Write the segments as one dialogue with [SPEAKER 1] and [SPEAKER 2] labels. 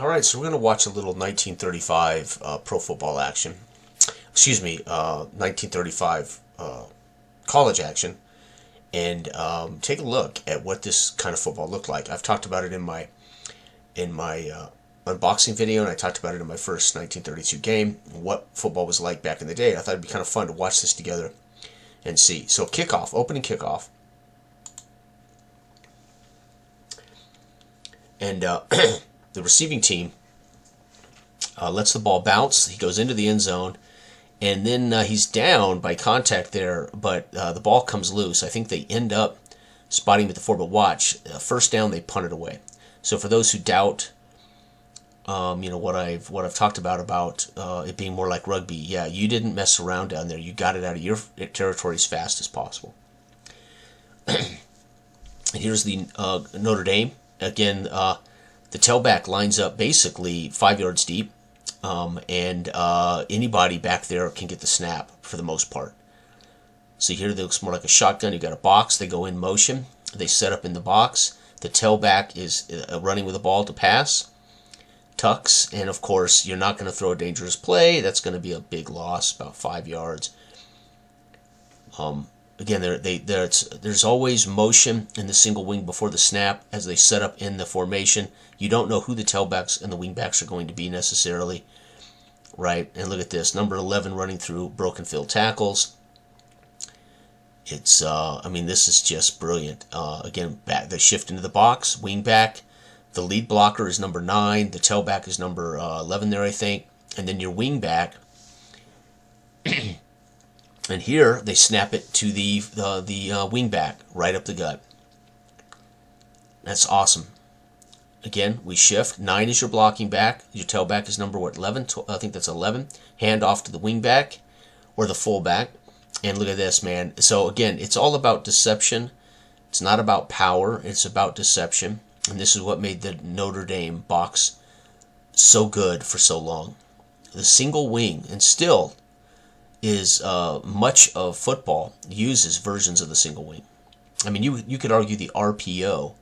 [SPEAKER 1] All right, so we're going to watch a little 1935 pro football action. Excuse me, 1935 college action, and take a look at what this kind of football looked like. I've talked about it in my unboxing video, and I talked about it in my first 1932 game. What football was like back in the day. I thought it'd be kind of fun to watch this together and see. So kickoff, opening kickoff, and the receiving team lets the ball bounce. He goes into the end zone, and then he's down by contact there, but the ball comes loose. I think they end up spotting him at the 4, but watch, first down, they punt it away. So for those who doubt, what I've talked about it being more like rugby, yeah, you didn't mess around down there. You got it out of your territory as fast as possible. And here's the Notre Dame again. The tailback lines up basically 5 yards deep, and anybody back there can get the snap for the most part. So here it looks more like a shotgun. You got a box. They go in motion. They set up in the box. The tailback is running with the ball to pass. Tucks, and of course you're not going to throw a dangerous play. That's going to be a big loss, about 5 yards. Again, there's always motion in the single wing before the snap as they set up in the formation. You don't know who the tailbacks and the wingbacks are going to be necessarily, right? And look at this, number 11 running through broken field tackles. It's, this is just brilliant. Again, back they shift into the box, wing back. The lead blocker is number 9. The tailback is number 11 there, I think. And then your wing back. And here they snap it to the wing back right up the gut. That's awesome. Again, we shift. 9 is your blocking back. Your tailback is number 11? I think that's 11. Hand off to the wing back or the fullback. And look at this, man. So again, it's all about deception. It's not about power. It's about deception. And this is what made the Notre Dame box so good for so long. The single wing, and still is much of football uses versions of the single wing. I mean, you could argue the RPO.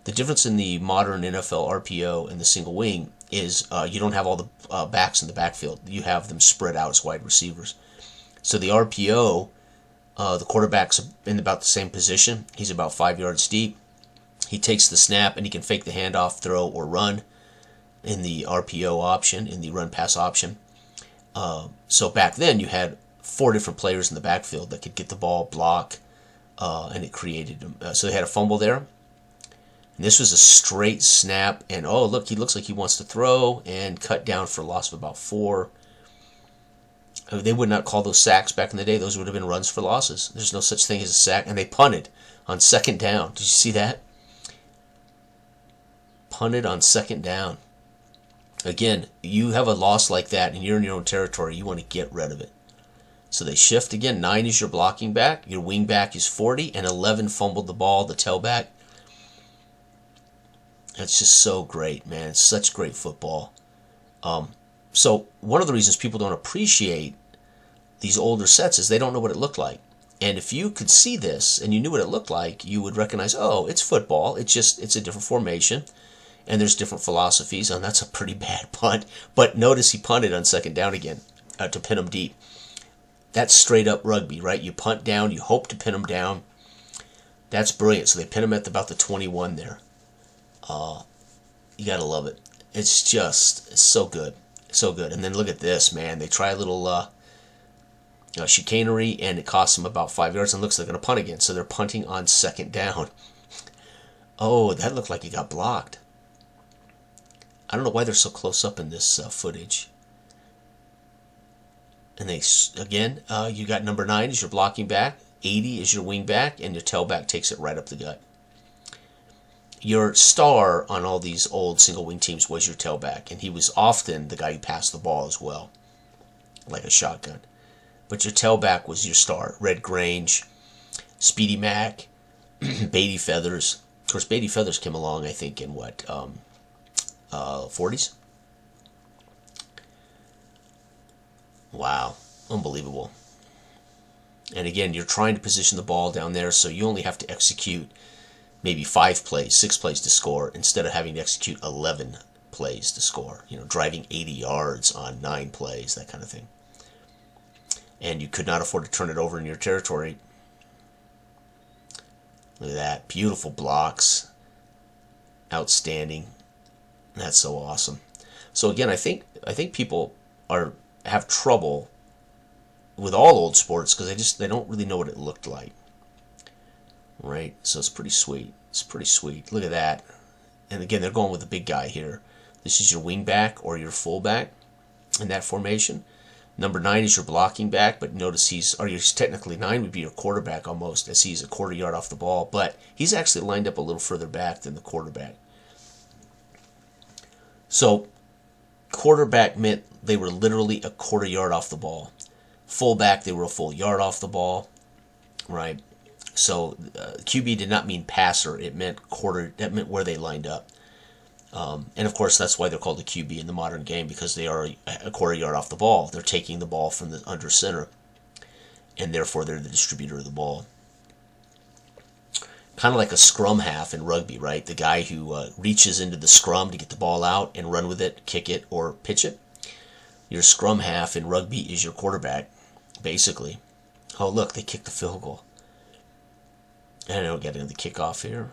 [SPEAKER 1] The difference in the modern NFL RPO and the single wing is you don't have all the backs in the backfield. You have them spread out as wide receivers. So the RPO, the quarterback's in about the same position. He's about 5 yards deep. He takes the snap and he can fake the handoff, throw, or run in the RPO option, in the run-pass option. So back then you had 4 different players in the backfield that could get the ball, block, and it created. So they had a fumble there. And this was a straight snap, and oh look, he looks like he wants to throw, and cut down for a loss of about 4. They would not call those sacks back in the day. Those would have been runs for losses. There's no such thing as a sack, and they punted on second down. Did you see that? Punted on second down. Again, you have a loss like that and you're in your own territory, you want to get rid of it. So they shift again. 9 is your blocking back. Your wing back is 40, and 11 fumbled the ball, the tailback. That's just so great, man. It's such great football. So one of the reasons people don't appreciate these older sets is they don't know what it looked like. And if you could see this and you knew what it looked like, you would recognize, oh, it's football. It's a different formation. And there's different philosophies, and that's a pretty bad punt. But notice he punted on second down again to pin him deep. That's straight up rugby, right? You punt down, you hope to pin him down. That's brilliant. So they pin him at about the 21 there. You gotta love it. It's so good, so good. And then look at this, man. They try a little chicanery, and it costs them about 5 yards. And looks like they're gonna punt again. So they're punting on second down. Oh, that looked like it got blocked. I don't know why they're so close up in this footage. And they, again, you got number 9 is your blocking back, 80 is your wing back, and your tailback takes it right up the gut. Your star on all these old single wing teams was your tailback, and he was often the guy who passed the ball as well, like a shotgun. But your tailback was your star. Red Grange, Speedy Mac, Beatty Feathers. Of course, Beatty Feathers came along, I think, in what, 40s? Wow, unbelievable. And again, you're trying to position the ball down there, so you only have to execute maybe 5 plays, 6 plays to score, instead of having to execute 11 plays to score. Driving 80 yards on 9 plays, that kind of thing. And you could not afford to turn it over in your territory. Look at that. Beautiful blocks. Outstanding. That's so awesome. So again, I think people have trouble with all old sports because they don't really know what it looked like. Right? So it's pretty sweet. It's pretty sweet. Look at that. And again, they're going with the big guy here. This is your wing back or your fullback in that formation. Number 9 is your blocking back, but notice he's technically 9 would be your quarterback almost, as he's a quarter yard off the ball, but he's actually lined up a little further back than the quarterback. So quarterback meant they were literally a quarter yard off the ball. Fullback, they were a full yard off the ball, right? So QB did not mean passer; it meant quarter. That meant where they lined up. And of course, that's why they're called a QB in the modern game, because they are a quarter yard off the ball. They're taking the ball from the under center, and therefore they're the distributor of the ball. Kind of like a scrum half in rugby, right? The guy who reaches into the scrum to get the ball out and run with it, kick it, or pitch it. Your scrum half in rugby is your quarterback, basically. Oh, look, they kicked the field goal. And I don't get into the kickoff here.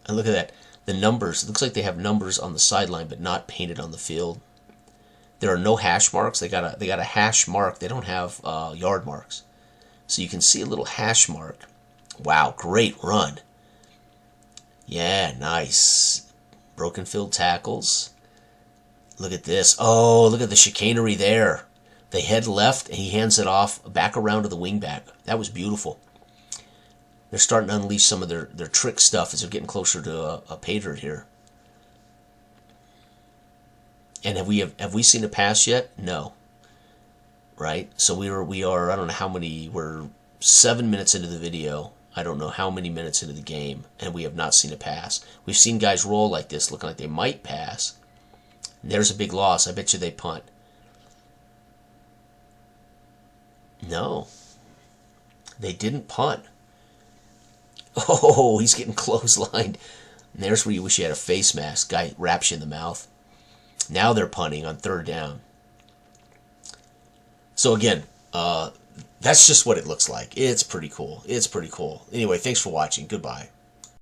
[SPEAKER 1] And look at that. The numbers, it looks like they have numbers on the sideline but not painted on the field. There are no hash marks. They got a hash mark. They don't have yard marks. So you can see a little hash mark. Wow, great run. Yeah, nice. Broken field tackles. Look at this. Oh, look at the chicanery there. They head left and he hands it off back around to the wingback. That was beautiful. They're starting to unleash some of their trick stuff as they're getting closer to a pay dirt here. And have we seen a pass yet? No. Right? So we are I don't know how many, we're 7 minutes into the video. I don't know how many minutes into the game, and we have not seen a pass. We've seen guys roll like this, looking like they might pass. And there's a big loss. I bet you they punt. No. They didn't punt. Oh, he's getting clotheslined. And there's where you wish you had a face mask. Guy wraps you in the mouth. Now they're punting on 3rd down. So again, that's just what it looks like. It's pretty cool. It's pretty cool. Anyway, thanks for watching. Goodbye.